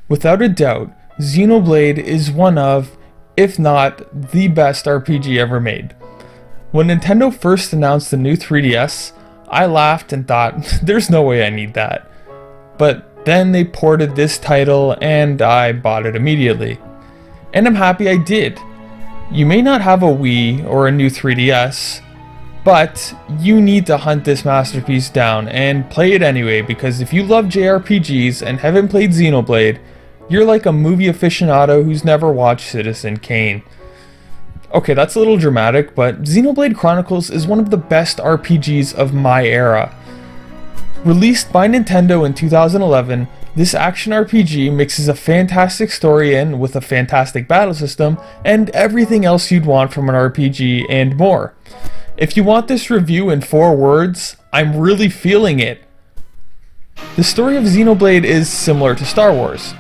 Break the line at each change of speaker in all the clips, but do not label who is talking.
Without a doubt, Xenoblade is one of, if not the best RPG ever made. When Nintendo first announced the new 3DS, I laughed and thought, there's no way I need that. But then they ported this title and I bought it immediately. And I'm happy I did. You may not have a Wii or a new 3DS, but you need to hunt this masterpiece down and play it anyway, because if you love JRPGs and haven't played Xenoblade, you're like a movie aficionado who's never watched Citizen Kane. Okay, that's a little dramatic, but Xenoblade Chronicles is one of the best RPGs of my era. Released by Nintendo in 2011, this action RPG mixes a fantastic story in with a fantastic battle system and everything else you'd want from an RPG and more. If you want this review in 4 words, I'm really feeling it. The story of Xenoblade is similar to Star Wars,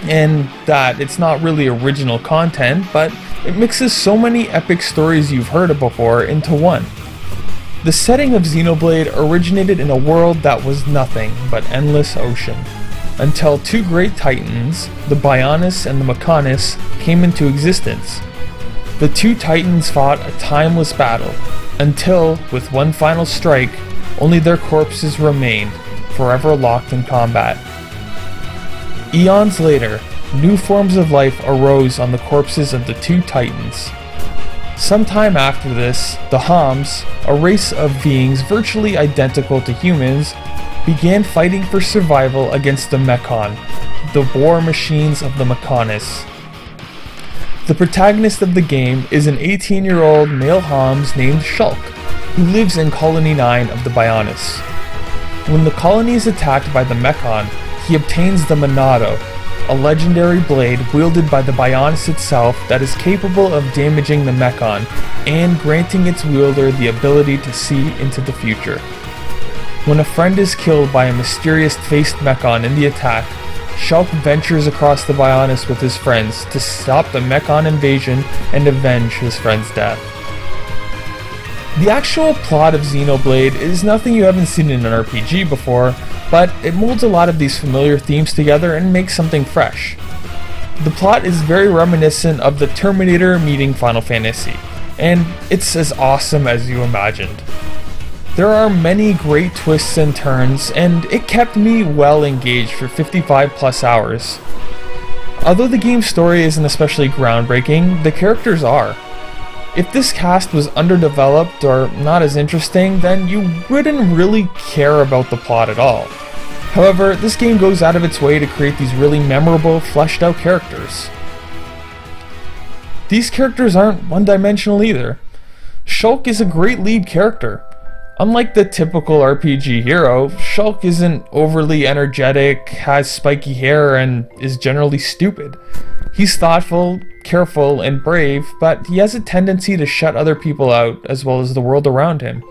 in that it's not really original content, but it mixes so many epic stories you've heard of before into one. The setting of Xenoblade originated in a world that was nothing but endless ocean, until 2 great titans, the Bionis and the Mechonis, came into existence. The 2 titans fought a timeless battle, until, with one final strike, only their corpses remained, forever locked in combat. Eons later, new forms of life arose on the corpses of the 2 titans. Sometime after this, the Homs, a race of beings virtually identical to humans, began fighting for survival against the Mechon, the war machines of the Mechonis. The protagonist of the game is an 18-year-old male Homs named Shulk, who lives in Colony 9 of the Bionis. When the colony is attacked by the Mechon, he obtains the Monado, a legendary blade wielded by the Bionis itself that is capable of damaging the Mechon and granting its wielder the ability to see into the future. When a friend is killed by a mysterious faced Mechon in the attack, Shulk ventures across the Bionis with his friends to stop the Mechon invasion and avenge his friend's death. The actual plot of Xenoblade is nothing you haven't seen in an RPG before, but it molds a lot of these familiar themes together and makes something fresh. The plot is very reminiscent of the Terminator meeting Final Fantasy, and it's as awesome as you imagined. There are many great twists and turns, and it kept me well engaged for 55 plus hours. Although the game's story isn't especially groundbreaking, the characters are. If this cast was underdeveloped or not as interesting, then you wouldn't really care about the plot at all. However, this game goes out of its way to create these really memorable, fleshed out characters. These characters aren't one-dimensional either. Shulk is a great lead character. Unlike the typical RPG hero, Shulk isn't overly energetic, has spiky hair, and is generally stupid. He's thoughtful, careful, and brave, but he has a tendency to shut other people out as well as the world around him.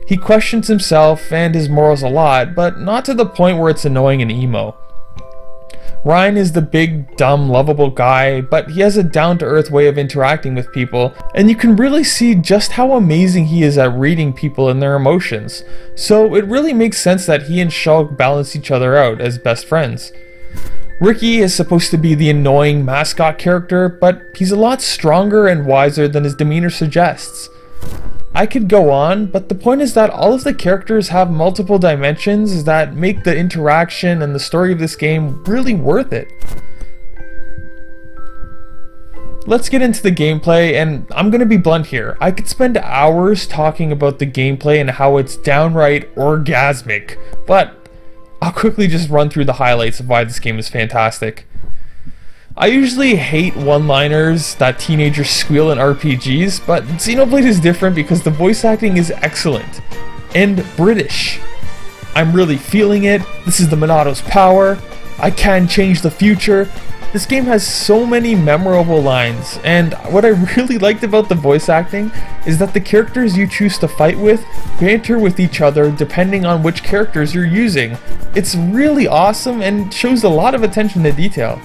He questions himself and his morals a lot, but not to the point where it's annoying and emo. Ryan is the big, dumb, lovable guy, but he has a down-to-earth way of interacting with people, and you can really see just how amazing he is at reading people and their emotions, so it really makes sense that he and Shulk balance each other out as best friends. Ricky is supposed to be the annoying mascot character, but he's a lot stronger and wiser than his demeanor suggests. I could go on, but the point is that all of the characters have multiple dimensions that make the interaction and the story of this game really worth it. Let's get into the gameplay, and I'm gonna be blunt here. I could spend hours talking about the gameplay and how it's downright orgasmic, but I'll quickly just run through the highlights of why this game is fantastic. I usually hate one-liners that teenagers squeal in RPGs, but Xenoblade is different because the voice acting is excellent. And British. I'm really feeling it. This is the Monado's power. I can change the future. This game has so many memorable lines, and what I really liked about the voice acting is that the characters you choose to fight with banter with each other depending on which characters you're using. It's really awesome and shows a lot of attention to detail.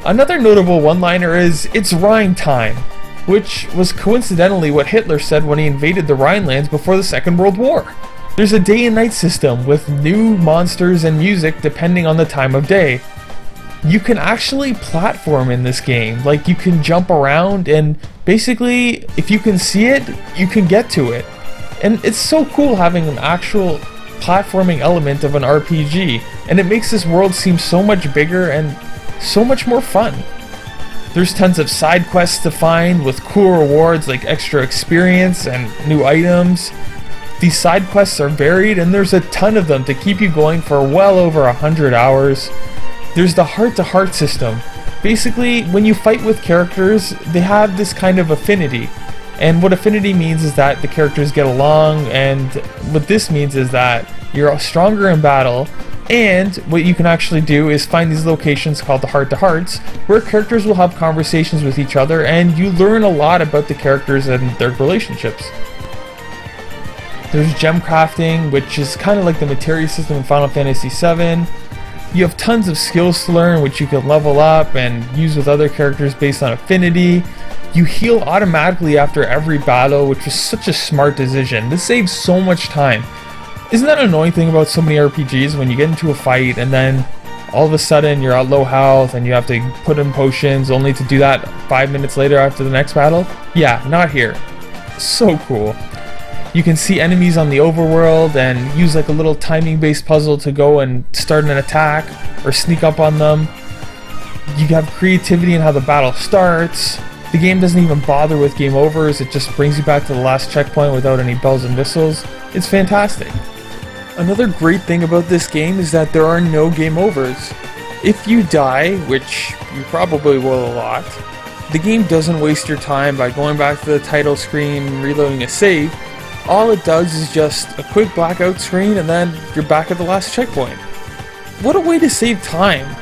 Another notable one-liner is, "It's Rhine time," which was coincidentally what Hitler said when he invaded the Rhinelands before the Second World War. There's a day and night system with new monsters and music depending on the time of day. You can actually platform in this game. Like, you can jump around, and basically, if you can see it, you can get to it. And it's so cool having an actual platforming element of an RPG, and it makes this world seem so much bigger and so much more fun. There's tons of side quests to find with cool rewards like extra experience and new items. These side quests are varied, and there's a ton of them to keep you going for well over 100 hours. There's the heart-to-heart system. Basically, when you fight with characters, they have this kind of affinity. And what affinity means is that the characters get along, and what this means is that you're stronger in battle, and what you can actually do is find these locations called the heart-to-hearts, where characters will have conversations with each other, and you learn a lot about the characters and their relationships. There's gem crafting, which is kind of like the materia system in Final Fantasy VII. You have tons of skills to learn, which you can level up and use with other characters based on affinity. You heal automatically after every battle, which was such a smart decision. This saves so much time. Isn't that an annoying thing about so many RPGs, when you get into a fight and then all of a sudden you're at low health and you have to put in potions only to do that 5 minutes later after the next battle? Yeah, not here. So cool. You can see enemies on the overworld and use like a little timing based puzzle to go and start an attack or sneak up on them. You have creativity in how the battle starts. The game doesn't even bother with game overs, it just brings you back to the last checkpoint without any bells and whistles. It's fantastic. Another great thing about this game is that there are no game overs. If you die, which you probably will a lot, the game doesn't waste your time by going back to the title screen and reloading a save. All it does is just a quick blackout screen and then you're back at the last checkpoint. What a way to save time!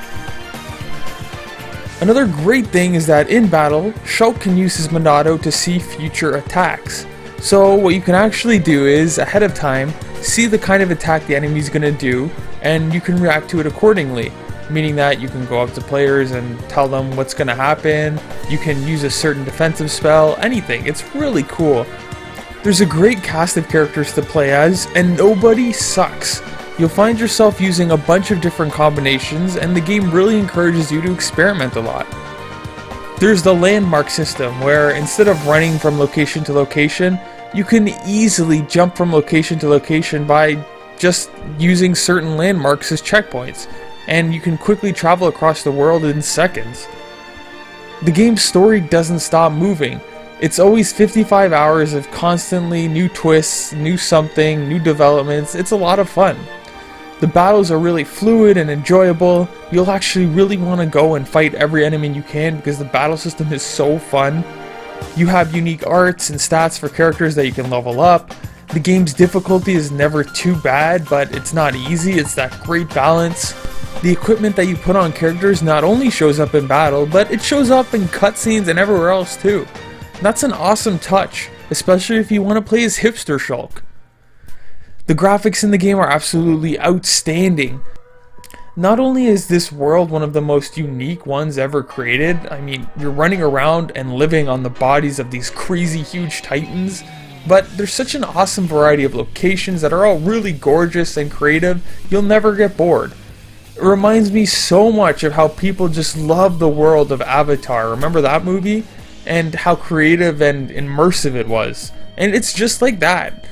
Another great thing is that in battle, Shulk can use his Monado to see future attacks. So what you can actually do is, ahead of time, see the kind of attack the enemy is going to do, and you can react to it accordingly. Meaning that you can go up to players and tell them what's going to happen, you can use a certain defensive spell, anything. It's really cool. There's a great cast of characters to play as, and nobody sucks. You'll find yourself using a bunch of different combinations, and the game really encourages you to experiment a lot. There's the landmark system, where instead of running from location to location, you can easily jump from location to location by just using certain landmarks as checkpoints, and you can quickly travel across the world in seconds. The game's story doesn't stop moving. It's always 55 hours of constantly new twists, new something, new developments. It's a lot of fun. The battles are really fluid and enjoyable. You'll actually really want to go and fight every enemy you can because the battle system is so fun. You have unique arts and stats for characters that you can level up. The game's difficulty is never too bad, but it's not easy. It's that great balance. The equipment that you put on characters not only shows up in battle, but it shows up in cutscenes and everywhere else too. That's an awesome touch, especially if you want to play as hipster Shulk. The graphics in the game are absolutely outstanding. Not only is this world one of the most unique ones ever created, I mean, you're running around and living on the bodies of these crazy huge titans, but there's such an awesome variety of locations that are all really gorgeous and creative, you'll never get bored. It reminds me so much of how people just love the world of Avatar. Remember that movie? And how creative and immersive it was. And it's just like that.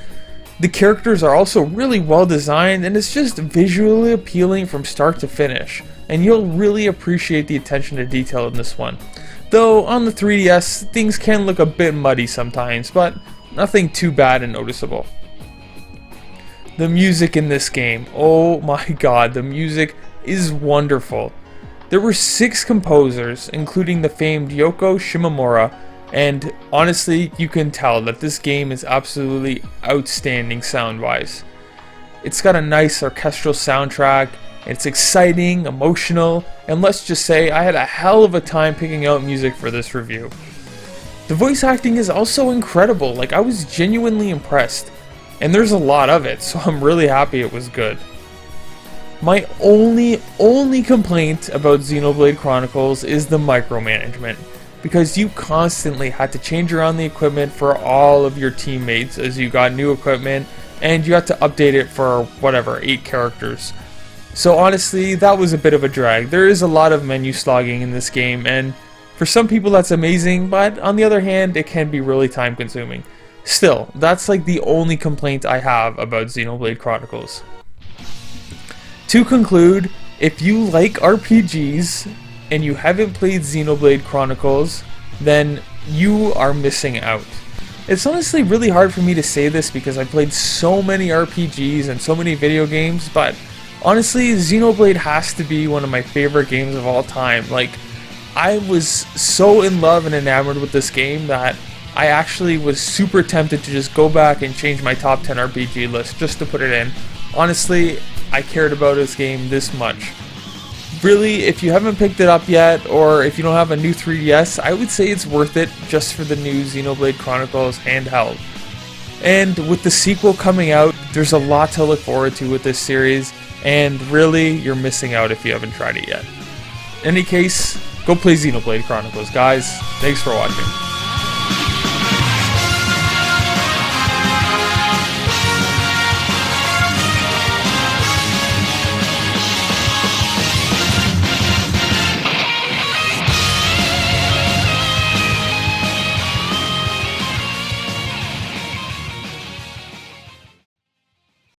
The characters are also really well designed, and it's just visually appealing from start to finish. And you'll really appreciate the attention to detail in this one. Though on the 3DS, things can look a bit muddy sometimes, but nothing too bad and noticeable. The music in this game, oh my god, the music is wonderful. There were 6 composers, including the famed Yoko Shimomura, and honestly, you can tell that this game is absolutely outstanding sound-wise. It's got a nice orchestral soundtrack, it's exciting, emotional, and let's just say I had a hell of a time picking out music for this review. The voice acting is also incredible, like I was genuinely impressed, and there's a lot of it, so I'm really happy it was good. My only complaint about Xenoblade Chronicles is the micromanagement, because you constantly had to change around the equipment for all of your teammates as you got new equipment, and you had to update it for whatever, 8 characters. So honestly, that was a bit of a drag. There is a lot of menu slogging in this game, and for some people that's amazing, but on the other hand, it can be really time consuming. Still, that's like the only complaint I have about Xenoblade Chronicles. To conclude, if you like RPGs and you haven't played Xenoblade Chronicles, then you are missing out. It's honestly really hard for me to say this because I played so many RPGs and so many video games, but honestly, Xenoblade has to be one of my favorite games of all time. Like, I was so in love and enamored with this game that I actually was super tempted to just go back and change my top 10 RPG list just to put it in. Honestly, I cared about this game this much. Really, if you haven't picked it up yet, or if you don't have a new 3DS, I would say it's worth it just for the new Xenoblade Chronicles handheld. And with the sequel coming out, there's a lot to look forward to with this series, and really, you're missing out if you haven't tried it yet. In any case, go play Xenoblade Chronicles, guys. Thanks for watching.